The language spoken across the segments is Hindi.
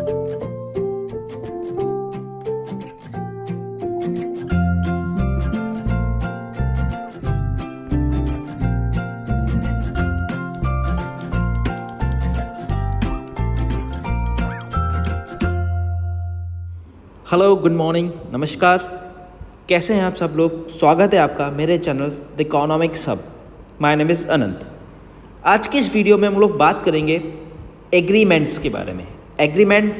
हेलो, गुड मॉर्निंग, नमस्कार। कैसे हैं आप सब लोग? स्वागत है आपका मेरे channel the economics hub. My name is Anant. आज की इस वीडियो में हम लोग बात करेंगे एग्रीमेंट्स के बारे में। एग्रीमेंट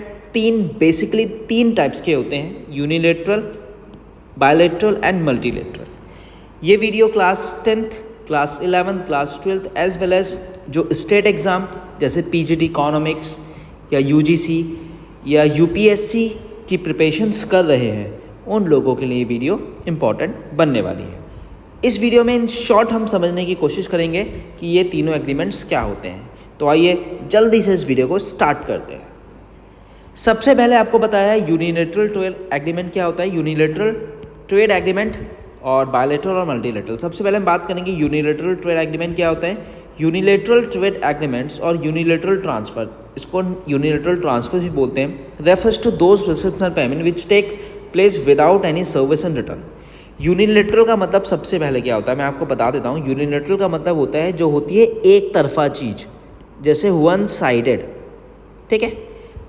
बेसिकली तीन टाइप्स के होते हैं: यूनिलेटरल, बायलैटरल एंड मल्टीलेटरल। ये video class 10th, class 11th, class 12th as well as जो स्टेट एग्ज़ाम जैसे पीजीटी इकोनॉमिक्स या यूजीसी या यूपीएससी की प्रिपरेशंस कर रहे हैं, उन लोगों के लिए वीडियो इम्पॉर्टेंट बनने वाली है। इस वीडियो में इन शॉर्ट हम समझने की कोशिश करेंगे कि ये तीनों एग्रीमेंट्स क्या होते हैं। तो आइए जल्दी से इस वीडियो को स्टार्ट करते हैं। सबसे पहले आपको बताया है यूनिलेटरल ट्रेड एग्रीमेंट क्या होता है, यूनिलेटरल ट्रेड एग्रीमेंट और बायलैटरल और मल्टीलेटरल। सबसे पहले हम बात करेंगे यूनिलेटरल ट्रेड एग्रीमेंट क्या होता है। यूनिलेटरल ट्रेड एग्रीमेंट्स और यूनिलेटरल ट्रांसफ़र, इसको यूनिलेटरल ट्रांसफ़र भी बोलते हैं, refers to those receptional payment which take place without any service and return. Unilateral का मतलब सबसे पहले क्या होता है मैं आपको बता देता हूँ। यूनिलेटरल का मतलब होता है जो होती है एक तरफा चीज़, जैसे वन साइडेड, ठीक है।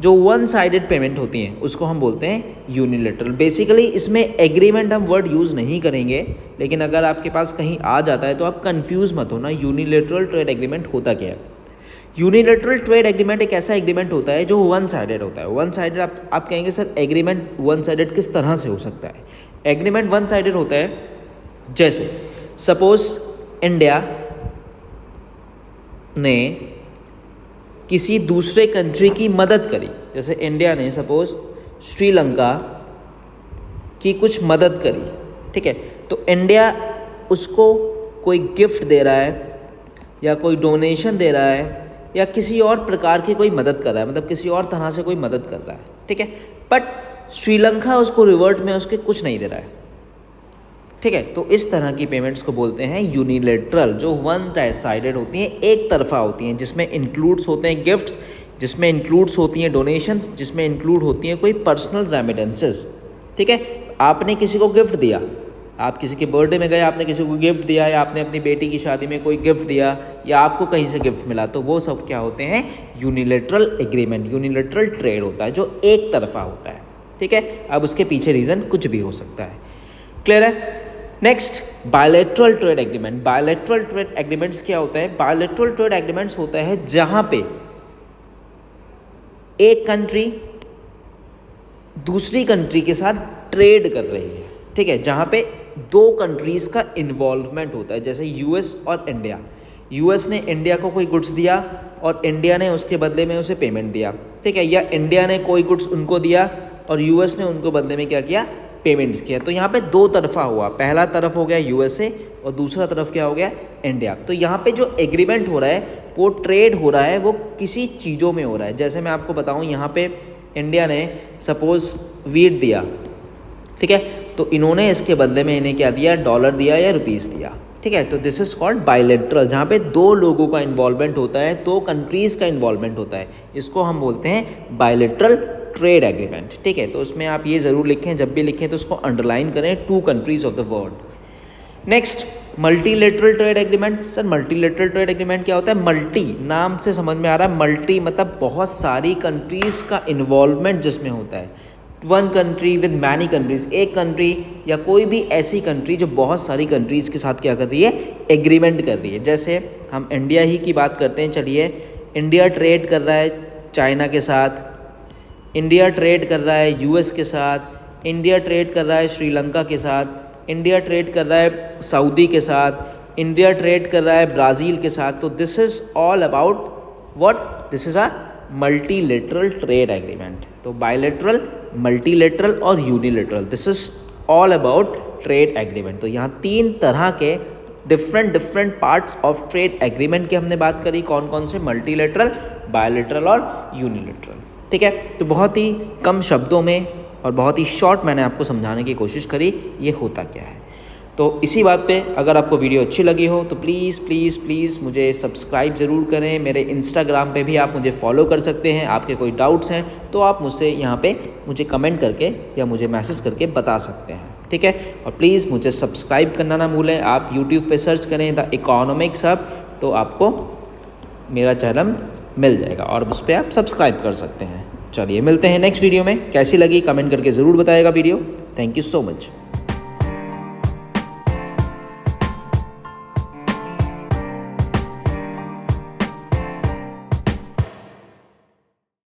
जो वन साइडेड पेमेंट होती हैं उसको हम बोलते हैं यूनिलेटरल। बेसिकली इसमें एग्रीमेंट हम वर्ड यूज़ नहीं करेंगे, लेकिन अगर आपके पास कहीं आ जाता है तो आप कंफ्यूज मत होना, यूनिलेटरल ट्रेड एग्रीमेंट होता क्या है। यूनिलेटरल ट्रेड एग्रीमेंट एक ऐसा एग्रीमेंट होता है जो वन साइडेड होता है। वन साइडेड आप कहेंगे सर एग्रीमेंट वन साइडेड किस तरह से हो सकता है। एग्रीमेंट वन साइडेड होता है जैसे सपोज इंडिया ने किसी दूसरे कंट्री की मदद करी, जैसे इंडिया ने सपोज श्रीलंका की कुछ मदद करी, ठीक है। तो इंडिया उसको कोई गिफ्ट दे रहा है या कोई डोनेशन दे रहा है या किसी और प्रकार की कोई मदद कर रहा है, मतलब किसी और तरह से कोई मदद कर रहा है, ठीक है। बट श्रीलंका उसको रिवर्ट में उसके कुछ नहीं दे रहा है, ठीक है। तो इस तरह की पेमेंट्स को बोलते हैं यूनिलेटरल, जो वन साइडेड होती हैं, एक तरफा होती हैं, जिसमें इंक्लूड्स होते हैं गिफ्ट्स, जिसमें इंक्लूड्स होती हैं डोनेशंस, जिसमें इंक्लूड होती हैं कोई पर्सनल रेमिटेंसेस, ठीक है। आपने किसी को गिफ्ट दिया, आप किसी के बर्थडे में गए, आपने किसी को गिफ्ट दिया, या आपने अपनी बेटी की शादी में कोई गिफ्ट दिया, या आपको कहीं से गिफ्ट मिला, तो वो सब क्या होते हैं, यूनिलेटरल एग्रीमेंट, यूनिलेटरल ट्रेड होता है जो एक तरफा होता है, ठीक है। अब उसके पीछे रीज़न कुछ भी हो सकता है। क्लियर है? Next, bilateral trade agreement. Bilateral trade agreements क्या होता है? बायलैटरल ट्रेड एग्रीमेंट्स होता है जहां पे एक कंट्री दूसरी कंट्री के साथ ट्रेड कर रही है, ठीक है, जहां पे दो कंट्रीज का इन्वॉल्वमेंट होता है, जैसे यूएस और इंडिया। यूएस ने इंडिया को कोई गुड्स दिया और इंडिया ने उसके बदले में उसे पेमेंट दिया, ठीक है, या इंडिया ने कोई गुड्स उनको दिया और यूएस ने उनको बदले में क्या किया, पेमेंट्स किया। तो यहाँ पे दो तरफा हुआ, पहला तरफ हो गया यूएसए और दूसरा तरफ क्या हो गया, इंडिया। तो यहाँ पे जो एग्रीमेंट हो रहा है वो ट्रेड हो रहा है, वो किसी चीज़ों में हो रहा है। जैसे मैं आपको बताऊँ, यहाँ पे इंडिया ने सपोज वीट दिया, ठीक है, तो इन्होंने इसके बदले में इन्हें क्या दिया, डॉलर दिया या रुपीज़ दिया, ठीक है। तो दिस इज कॉल्ड बायलैटरल, जहाँ पे दो लोगों का इन्वॉल्वमेंट होता है, दो कंट्रीज़ का इन्वॉल्वमेंट होता है, इसको हम बोलते हैं बायलैटरल ट्रेड एग्रीमेंट, ठीक है। तो उसमें आप ये ज़रूर लिखें, जब भी लिखें तो उसको अंडरलाइन करें, two countries of the world. Next, multilateral trade agreement. Sir multilateral trade agreement क्या होता है? मल्टी, नाम से समझ में आ रहा है, मल्टी मतलब बहुत सारी कंट्रीज़ का इन्वॉल्वमेंट जिसमें होता है। One country with many countries, एक कंट्री या कोई भी ऐसी कंट्री जो बहुत सारी कंट्रीज़ के साथ क्या कर रही है, एग्रीमेंट कर रही है। जैसे हम इंडिया ही की बात करते हैं, चलिए, इंडिया ट्रेड कर रहा है चाइना के साथ, इंडिया ट्रेड कर रहा है यूएस के साथ, इंडिया ट्रेड कर रहा है श्रीलंका के साथ, इंडिया ट्रेड कर रहा है सऊदी के साथ, इंडिया ट्रेड कर रहा है ब्राज़ील के साथ। तो this is all about what, this is a multilateral trade agreement. तो बायलैटरल, मल्टीलेटरल और unilateral, this is all about trade agreement. तो यहाँ तीन तरह के different parts of trade agreement की हमने बात करी, कौन कौन से, मल्टीलेटरल, बायलैटरल और यूनिलेटरल, ठीक है। तो बहुत ही कम शब्दों में और बहुत ही शॉर्ट मैंने आपको समझाने की कोशिश करी ये होता क्या है। तो इसी बात पे अगर आपको वीडियो अच्छी लगी हो तो प्लीज़ प्लीज़ प्लीज़ मुझे सब्सक्राइब ज़रूर करें। मेरे इंस्टाग्राम पे भी आप मुझे फॉलो कर सकते हैं। आपके कोई डाउट्स हैं तो आप मुझसे यहाँ पे मुझे कमेंट करके या मुझे मैसेज करके बता सकते हैं, ठीक है। और प्लीज़ मुझे सब्सक्राइब करना ना भूलें। आप यूट्यूब पे सर्च करें द इकोनॉमिक्स हब तो आपको मेरा चैनल मिल जाएगा और उस पर आप सब्सक्राइब कर सकते हैं। चलिए मिलते हैं नेक्स्ट वीडियो में। कैसी लगी कमेंट करके ज़रूर बताइएगा video. Thank you so much.